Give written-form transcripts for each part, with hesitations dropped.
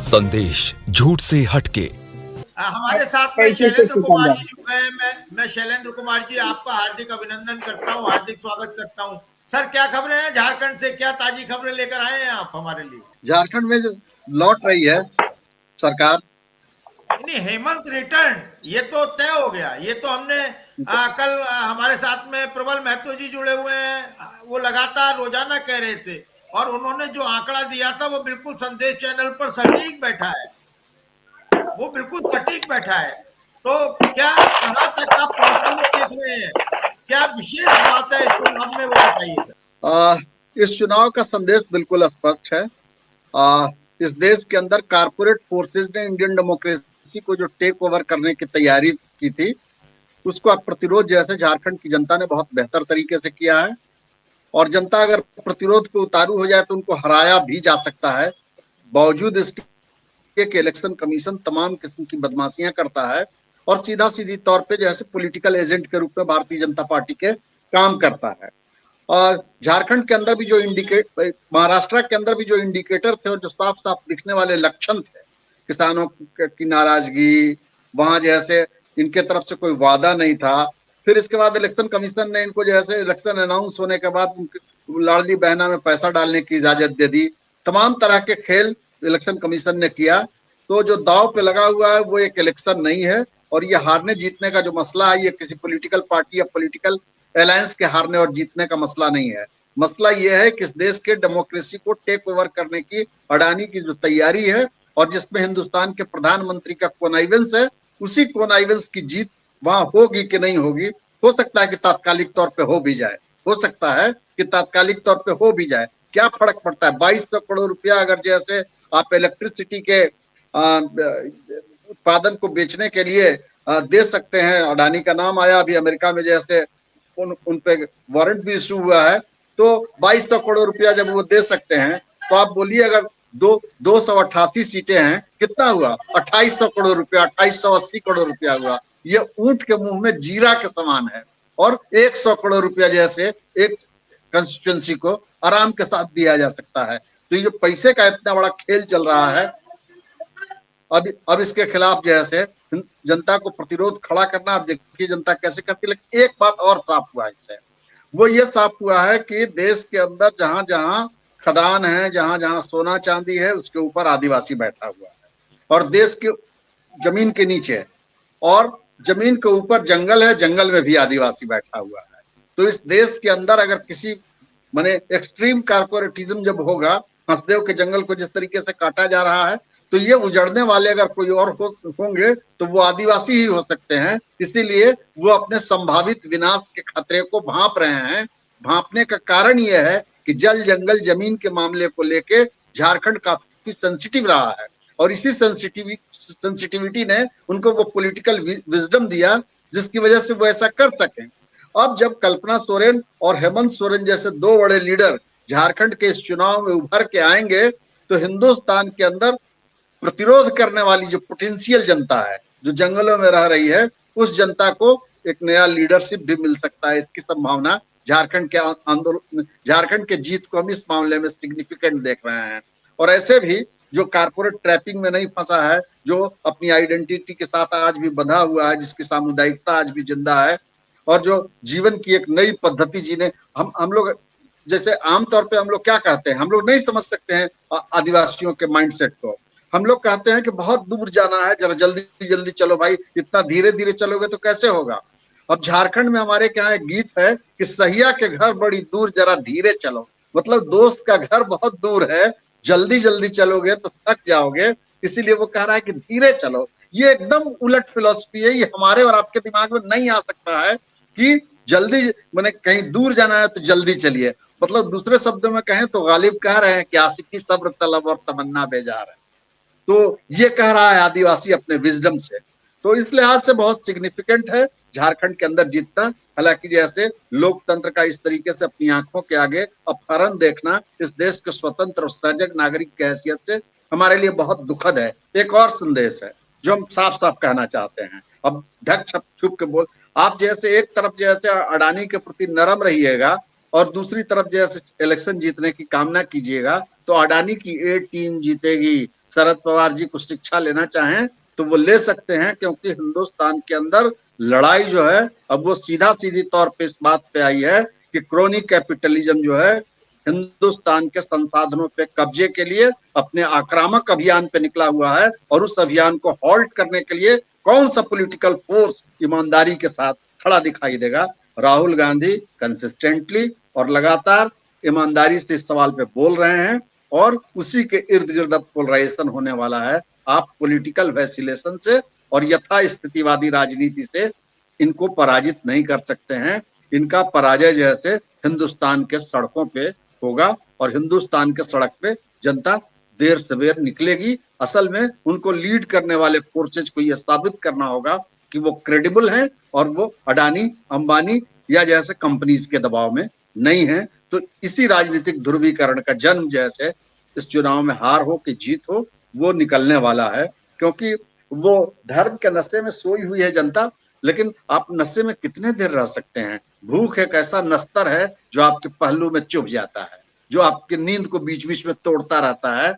संदेश झूठ से हटके। हमारे साथ में शैलेंद्र कुमार जी जो है, मैं शैलेंद्र कुमार जी आपका हार्दिक अभिनंदन करता हूं, हार्दिक स्वागत करता हूं। सर, क्या खबरें हैं झारखंड से? क्या ताजी खबरें लेकर आए हैं आप हमारे लिए? झारखंड में जो लौट रही है सरकार, नहीं, हेमंत रिटर्न ये तो तय हो गया। ये तो हमने कल हमारे साथ में प्रबल महतो जी जुड़े हुए हैं, वो लगातार रोजाना कह रहे थे, और उन्होंने जो आंकड़ा दिया था वो बिल्कुल संदेश चैनल पर सटीक बैठा है, वो बिल्कुल सटीक बैठा है। तो क्या, कहां तक आप पहुंचते हुए देख रहे हैं? क्या विशेष बात है इस चुनाव में, वो बताइए सर। इस चुनाव का संदेश बिल्कुल स्पष्ट है। इस देश के अंदर कारपोरेट फोर्सेस ने इंडियन डेमोक्रेसी को जो टेक ओवर करने की तैयारी की थी, उसको अब प्रतिरोध जैसे झारखंड की जनता ने बहुत बेहतर तरीके से किया है। और जनता अगर प्रतिरोध पे उतारू हो जाए तो उनको हराया भी जा सकता है। बावजूद इसके कि इलेक्शन कमीशन तमाम किस्म की बदमाशियां करता है और सीधा सीधी तौर पे जैसे पॉलिटिकल एजेंट के रूप में भारतीय जनता पार्टी के काम करता है। और झारखंड के अंदर भी जो महाराष्ट्र के अंदर भी जो इंडिकेटर थे और जो साफ साफ दिखने वाले लक्षण थे, किसानों की नाराजगी, वहां जैसे इनके तरफ से कोई वादा नहीं था। फिर इसके बाद इलेक्शन कमीशन ने इनको जैसे इलेक्शन अनाउंस होने के बाद लाडली बहना में पैसा डालने की इजाजत दे दी। तमाम तरह के खेल इलेक्शन कमीशन ने किया। तो जो दाव पे लगा हुआ है वो एक इलेक्शन नहीं है, और ये हारने जीतने का जो मसला है ये किसी पॉलिटिकल पार्टी या पॉलिटिकल अलायंस के हारने और जीतने का मसला नहीं है। मसला ये है कि इस देश के डेमोक्रेसी को टेक ओवर करने की अडानी की जो तैयारी है और जिसमें हिंदुस्तान के प्रधानमंत्री का कोनाइवेंस है, उसी कोनाइवेंस की जीत वहां होगी कि नहीं होगी। हो सकता है कि तात्कालिक तौर पे हो भी जाए, हो सकता है कि तात्कालिक तौर पे हो भी जाए। क्या फर्क पड़ता है? 2200 करोड़ रुपया अगर जैसे आप इलेक्ट्रिसिटी के उत्पादन को बेचने के लिए दे सकते हैं। अडानी का नाम आया अभी अमेरिका में, जैसे उन पे वारंट भी इशू हुआ है। तो 2200 करोड़ रुपया जब वो दे सकते हैं, तो आप बोलिए अगर 288 सीटें हैं, कितना हुआ? 2800 करोड़ रुपया, 2880 करोड़ रुपया हुआ। ये ऊंट के मुंह में जीरा के समान है। और 100 करोड़ रुपया जैसे एक कंस्टिट्यूंसी को आराम के साथ दिया जा सकता है। तो ये पैसे का इतना बड़ा खेल चल रहा है। अब इसके खिलाफ जैसे जनता को प्रतिरोध खड़ा करना, अब देखिए जनता कैसे करती है। लेकिन एक बात और साफ हुआ इससे, वो ये साफ हुआ है कि देश के अंदर जहां जहां खदान है, जहां जहां सोना चांदी है, उसके ऊपर आदिवासी बैठा हुआ है। और देश के जमीन के नीचे और जमीन के ऊपर जंगल है, जंगल में भी आदिवासी बैठा हुआ है। तो इस देश के अंदर अगर किसी माने एक्सट्रीम कारपोरेटिज्म जब होगा, हंसदेव के जंगल को जिस तरीके से काटा जा रहा है, तो ये उजड़ने वाले अगर कोई और होंगे तो वो आदिवासी ही हो सकते हैं। इसीलिए वो अपने संभावित विनाश के खतरे को भांप रहे हैं। भांपने का कारण यह है कि जल जंगल जमीन के मामले को लेके झारखंड काफी सेंसिटिव रहा है, और इसी सेंसिटिविटी ने उनको वो पॉलिटिकल विजडम दिया जिसकी वजह से वो ऐसा कर सकें। अब जब कल्पना सोरेन और हेमंत सोरेन जैसे दो बड़े लीडर झारखंड के इस चुनाव में उभर के आएंगे, तो हिंदुस्तान के अंदर प्रतिरोध करने वाली जो पोटेंशियल जनता है, जो जंगलों में रह रही है, उस जनता को एक नया लीडरशिप भी मिल सकता है। इसकी संभावना झारखंड के आंदोलन, झारखंड के जीत को हम इस मामले में सिग्निफिकेंट देख रहे हैं। और ऐसे भी जो कारपोरेट ट्रैपिंग में नहीं फंसा है, जो अपनी आइडेंटिटी के साथ आज भी बंधा हुआ है, जिसकी सामुदायिकता आज भी जिंदा है, और जो जीवन की एक नई पद्धति जीने, हम लोग जैसे आमतौर पे हम लोग क्या कहते हैं, हम लोग नहीं समझ सकते हैं आदिवासियों के माइंडसेट को। हम लोग कहते हैं कि बहुत दूर जाना है, जरा जल्दी जल्दी चलो भाई, इतना धीरे धीरे चलोगे तो कैसे होगा। अब झारखंड में हमारे क्या एक गीत है कि सहिया के घर बड़ी दूर, जरा धीरे चलो। मतलब दोस्त का घर बहुत दूर है, जल्दी जल्दी चलोगे तो थक जाओगे, इसीलिए वो कह रहा है कि धीरे चलो। ये एकदम उलट फिलॉसफी है, ये हमारे और आपके दिमाग में नहीं आ सकता है कि जल्दी मैंने कहीं दूर जाना है तो जल्दी चलिए। मतलब दूसरे शब्दों में कहें तो गालिब कह रहे हैं कि आशिकी सब्र तलब और तमन्ना बेजार है। तो ये कह रहा है आदिवासी अपने विजडम से। तो इस लिहाज से बहुत सिग्निफिकेंट है झारखंड के अंदर जीतना। हालांकि जैसे लोकतंत्र का इस तरीके से अपनी आंखों के आगे अपहरण देखना इस देश के स्वतंत्र और सजग नागरिक की हैसियत से हमारे लिए बहुत दुखद है। एक और संदेश है जो हम साफ साफ कहना चाहते हैं। अब ढक छप छुप के बोल, आप जैसे एक तरफ जैसे अडानी के प्रति नरम रहिएगा और दूसरी तरफ जैसे इलेक्शन जीतने की कामना कीजिएगा, तो अडानी की ए टीम जीतेगी। शरद पवार जी कुछ शिक्षा लेना चाहें तो वो ले सकते हैं, क्योंकि हिंदुस्तान के अंदर लड़ाई जो है अब वो सीधा सीधी तौर पे इस बात पे आई है कि क्रोनी कैपिटलिज्म जो है हिंदुस्तान के संसाधनों पे कब्जे के लिए अपने आक्रामक अभियान पे निकला हुआ है, और उस अभियान को हॉल्ट करने के लिए कौन सा पॉलिटिकल फोर्स ईमानदारी के साथ खड़ा दिखाई देगा। राहुल गांधी कंसिस्टेंटली और लगातार ईमानदारी से इस सवाल पे बोल रहे हैं, और उसी के इर्द गिर्द अब पोलराइजेशन होने वाला है। आप पॉलिटिकल वैसिलेशन से और यथा स्थितिवादी राजनीति से इनको पराजित नहीं कर सकते हैं। इनका पराजय जैसे हिंदुस्तान के सड़कों पे होगा, और हिंदुस्तान के सड़क पे जनता देर सवेर निकलेगी। असल में उनको लीड करने वाले फोर्सेज को यह साबित करना होगा कि वो क्रेडिबल हैं और वो अडानी, अंबानी या जैसे कंपनीज के दबाव में नहीं है। तो इसी राजनीतिक ध्रुवीकरण का जन्म जैसे इस चुनाव में हार हो कि जीत हो, वो निकलने वाला है। क्योंकि वो धर्म के नशे में सोई हुई है जनता, लेकिन आप नशे में कितने देर रह सकते हैं। भूख एक ऐसा नस्तर है जो आपके पहलू में चुभ जाता है, जो आपकी नींद को बीच बीच में तोड़ता रहता है।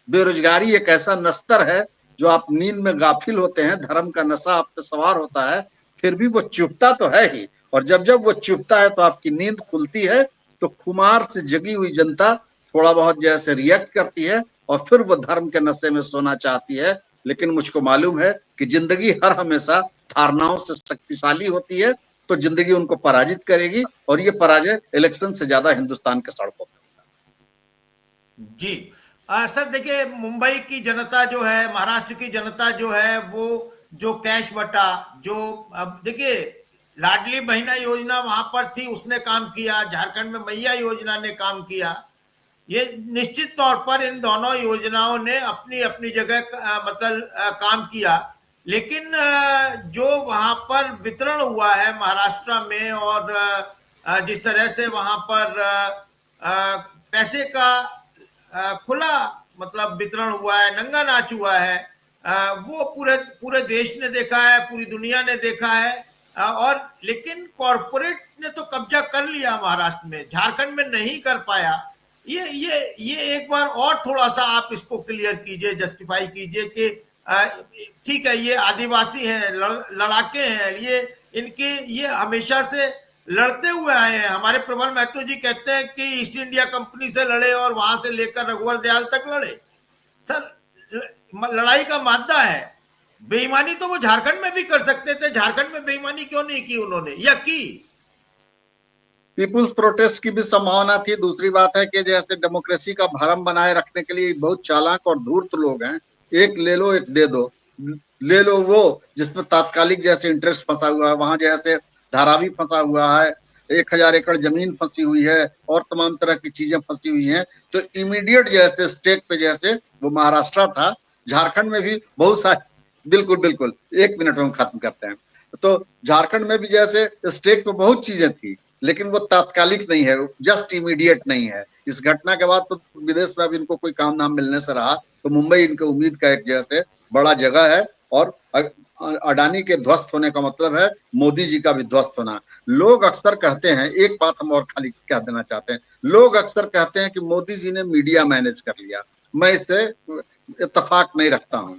बेरोजगारी एक ऐसा नस्तर है जो आप नींद में गाफिल होते हैं, धर्म का नशा आप पे सवार होता है, फिर भी वो चुभता तो है ही, और जब जब वो चुभता है तो आपकी नींद खुलती है। तो खुमार से जगी हुई जनता थोड़ा बहुत जैसे रिएक्ट करती है, और फिर वो धर्म के नशे में सोना चाहती है। लेकिन मुझको मालूम है कि जिंदगी हर हमेशा धारणाओं से शक्तिशाली होती है, तो जिंदगी उनको पराजित करेगी, और ये पराजय इलेक्शन से ज्यादा हिंदुस्तान के सड़कों पर। जी सर, देखिए मुंबई की जनता जो है, महाराष्ट्र की जनता जो है, वो जो कैश बटा, जो अब देखिए लाडली बहना योजना वहां पर थी, उसने काम किया। झारखंड में मैया योजना ने काम किया। ये निश्चित तौर पर इन दोनों योजनाओं ने अपनी अपनी जगह मतलब काम किया। लेकिन जो वहां पर वितरण हुआ है महाराष्ट्र में, और जिस तरह से वहां पर पैसे का खुला मतलब वितरण हुआ है, नंगा नाच हुआ है, वो पूरे पूरे देश ने देखा है, पूरी दुनिया ने देखा है। और लेकिन कॉरपोरेट ने तो कब्जा कर लिया महाराष्ट्र में, झारखंड में नहीं कर पाया। ये एक बार और थोड़ा सा आप इसको क्लियर कीजिए, जस्टिफाई कीजिए कि ठीक है, ये आदिवासी हैं, लड़ाके हैं, ये इनके ये हमेशा से लड़ते हुए आए हैं। हमारे प्रबल महतो जी कहते हैं कि ईस्ट इंडिया कंपनी से लड़े और वहां से लेकर रघुवर दयाल तक लड़े। सर लड़ाई का मादा है। बेईमानी तो वो झारखंड में भी कर सकते थे, झारखंड में बेईमानी क्यों नहीं की उन्होंने, या की? पीपुल्स प्रोटेस्ट की भी संभावना थी। दूसरी बात है कि जैसे डेमोक्रेसी का भरम बनाए रखने के लिए बहुत चालाक और धूर्त लोग हैं। एक ले लो, एक दे दो। ले लो वो जिसमें तात्कालिक जैसे इंटरेस्ट फंसा हुआ है, वहां जैसे धारावी फंसा हुआ है, 1000 एकड़ जमीन फंसी हुई है, और तमाम तरह की चीजें फंसी हुई हैं। तो इमीडिएट जैसे स्टेक पे जैसे वो महाराष्ट्र था, झारखंड में भी बहुत सारे, बिल्कुल बिल्कुल 1 मिनट में खत्म करते हैं। तो झारखंड में भी जैसे स्टेक पे बहुत चीजें थी, लेकिन वो तात्कालिक नहीं है, जस्ट इमीडिएट नहीं है। इस घटना के बाद तो विदेश में अब इनको कोई काम नाम मिलने से रहा, तो मुंबई इनके उम्मीद का एक जैसे बड़ा जगह है। और अडानी के ध्वस्त होने का मतलब है मोदी जी का भी ध्वस्त होना। लोग अक्सर कहते हैं, एक बात हम और खाली कह देना चाहते हैं, लोग अक्सर कहते हैं कि मोदी जी ने मीडिया मैनेज कर लिया। मैं इससे इत्तेफाक नहीं रखता हूं।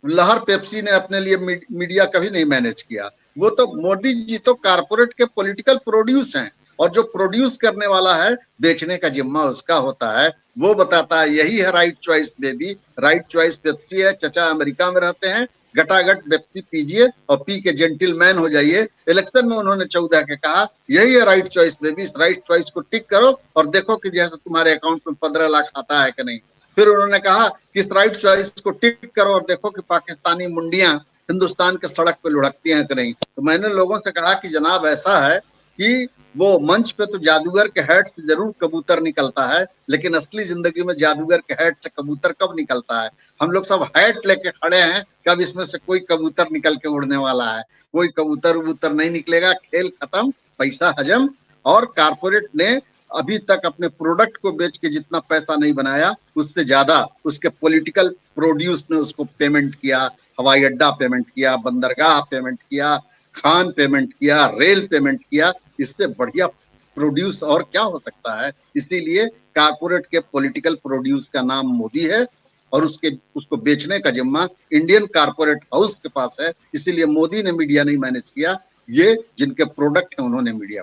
लहर पेप्सी ने अपने लिए मीडिया कभी नहीं मैनेज किया। वो तो मोदी जी तो कारपोरेट के पॉलिटिकल प्रोड्यूस हैं, और जो प्रोड्यूस करने वाला है बेचने का जिम्मा उसका होता है। वो बताता है यही है right choice baby, right choice Pepsi है। चचा अमेरिका में रहते हैं, गटागट पेप्सी पीजिए और पी के जेंटिलमैन हो जाइए। इलेक्शन में उन्होंने 14 के कहा यही है राइट चॉइस बेबी, इस राइट चॉइस को टिक करो और देखो कि जैसे तुम्हारे अकाउंट में 15 लाख आता है कि नहीं। फिर उन्होंने कहा कि इस राइट चॉइस को टिक करो और देखो कि पाकिस्तानी मुंडियां हिंदुस्तान के सड़क पे लुढ़कती हैं कि नहीं। तो मैंने लोगों से कहा कि जनाब ऐसा है कि वो मंच पे तो जादूगर के हेड से जरूर कबूतर निकलता है, लेकिन असली जिंदगी में जादूगर के हेड से कबूतर कब निकलता है? हम लोग सब हैट लेके खड़े हैं, कब इसमें से कोई कबूतर निकल के उड़ने वाला है? कोई कबूतर वबूतर नहीं निकलेगा। खेल खत्म, पैसा हजम। और कारपोरेट ने अभी तक अपने प्रोडक्ट को बेच के जितना पैसा नहीं बनाया, उससे ज्यादा उसके पॉलिटिकल प्रोड्यूस ने उसको पेमेंट किया। हवाई अड्डा पेमेंट किया, बंदरगाह पेमेंट किया, खान पेमेंट किया, रेल पेमेंट किया, इससे बढ़िया प्रोड्यूस और क्या हो सकता है। इसीलिए कारपोरेट के पॉलिटिकल प्रोड्यूस का नाम मोदी है और उसको बेचने का जिम्मा इंडियन कारपोरेट हाउस के पास है। इसीलिए मोदी ने मीडिया नहीं मैनेज किया, ये जिनके प्रोडक्ट हैं उन्होंने मीडिया